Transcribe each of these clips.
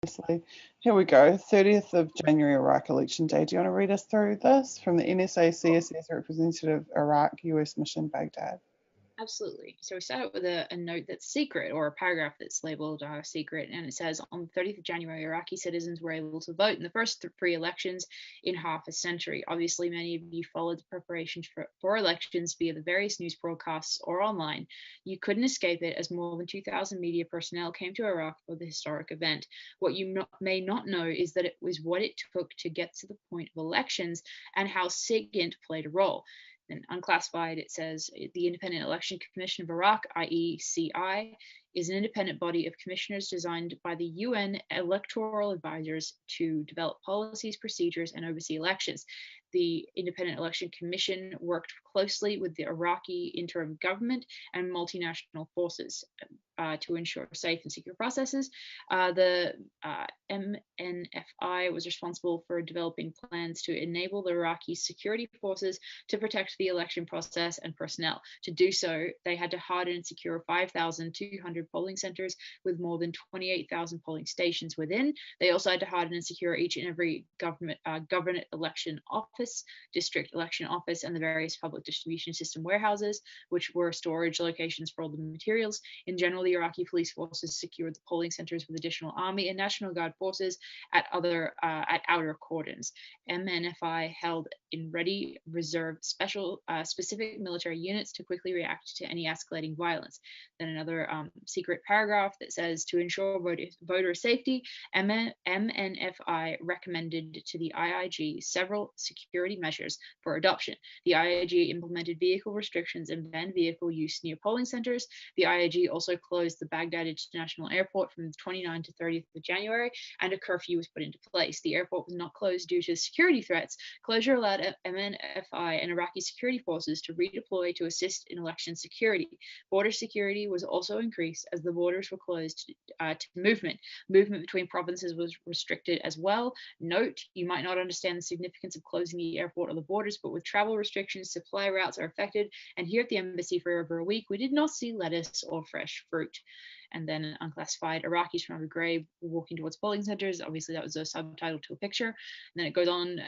obviously. Here we go. 30th of January, Iraq election day. Do you want to read us through this from the NSA CSS representative, Iraq, US mission, Baghdad? Absolutely. So we start out with a note that's secret, or a paragraph that's labeled secret, and it says, on the 30th of January, Iraqi citizens were able to vote in the first three elections in half a century. Obviously, many of you followed the preparations for elections via the various news broadcasts or online. You couldn't escape it, as more than 2,000 media personnel came to Iraq for the historic event. What you may not know is that it was what it took to get to the point of elections and how SIGINT played a role. And unclassified, it says the Independent Election Commission of Iraq, IECI, is an independent body of commissioners designed by the UN electoral advisors to develop policies, procedures, and oversee elections. The Independent Election Commission worked closely with the Iraqi interim government and multinational forces to ensure safe and secure processes. The MNFI was responsible for developing plans to enable the Iraqi security forces to protect the election process and personnel. To do so, they had to harden and secure 5,200 polling centers with more than 28,000 polling stations within. They also had to harden and secure each and every government election office, district election office, and the various public distribution system warehouses, which were storage locations for all the materials. In general, the Iraqi police forces secured the polling centers with additional army and National Guard forces at outer cordons. MNFI held in ready reserve specific military units to quickly react to any escalating violence. Then another secret paragraph that says, to ensure voter safety, MNFI recommended to the IIG several security measures for adoption. The IIG implemented vehicle restrictions and banned vehicle use near polling centers. The IIG also closed the Baghdad International Airport from the 29th to 30th of January, and a curfew was put into place. The airport was not closed due to security threats. Closure allowed MNFI and Iraqi security forces to redeploy to assist in election security. Border security was also increased as the borders were closed to movement. Movement between provinces was restricted as well. Note, you might not understand the significance of closing the airport or the borders, but with travel restrictions, supply routes are affected. And here at the embassy for over a week, we did not see lettuce or fresh fruit. And then unclassified, Iraqis from Abu Ghraib were walking towards polling centers. Obviously, that was a subtitle to a picture. And then it goes on,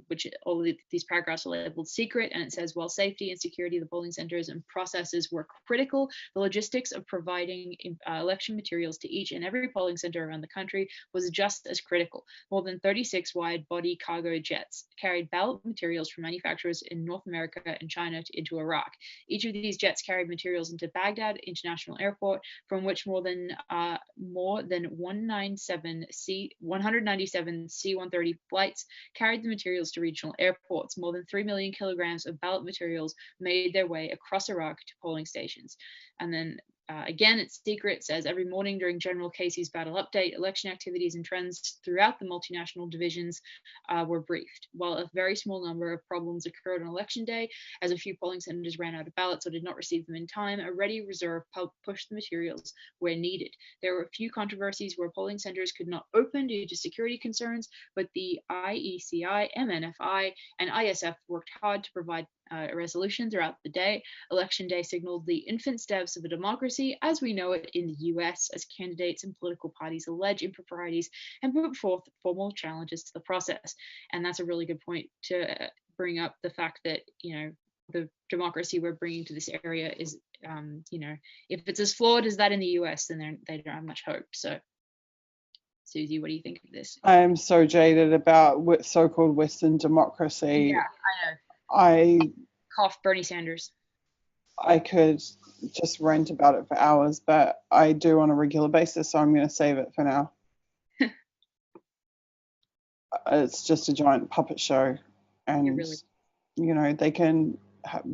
which all of these paragraphs are labeled secret, and it says, while safety and security of the polling centers and processes were critical, the logistics of providing election materials to each and every polling center around the country was just as critical. More than 36 wide-body cargo jets carried ballot materials from manufacturers in North America and China into Iraq. Each of these jets carried materials into Baghdad International Airport, from which more than 197 C-130 flights carried the materials to regional airports. More than 3 million kilograms of ballot materials made their way across Iraq to polling stations. And then again, it's secret. It says, every morning during General Casey's battle update, election activities and trends throughout the multinational divisions were briefed. While a very small number of problems occurred on election day, as a few polling centers ran out of ballots or did not receive them in time, a ready reserve pushed the materials where needed. There were a few controversies where polling centers could not open due to security concerns, but the IECI, MNFI, and ISF worked hard to provide a resolution throughout the day. Election day signaled the infant steps of a democracy as we know it in the US, as candidates and political parties allege improprieties and put forth formal challenges to the process. And that's a really good point to bring up, the fact that, the democracy we're bringing to this area is, if it's as flawed as that in the US, then they don't have much hope. So, Susie, what do you think of this? I am so jaded about so-called Western democracy. Yeah, I know. I cough Bernie Sanders. I could just rant about it for hours, but I do on a regular basis, so I'm going to save it for now. It's just a giant puppet show, and they can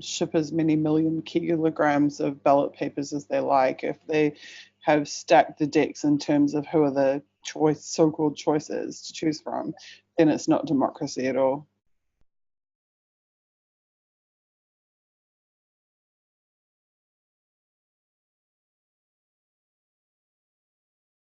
ship as many million kilograms of ballot papers as they like. If they have stacked the decks in terms of who are the so-called choices to choose from, then it's not democracy at all.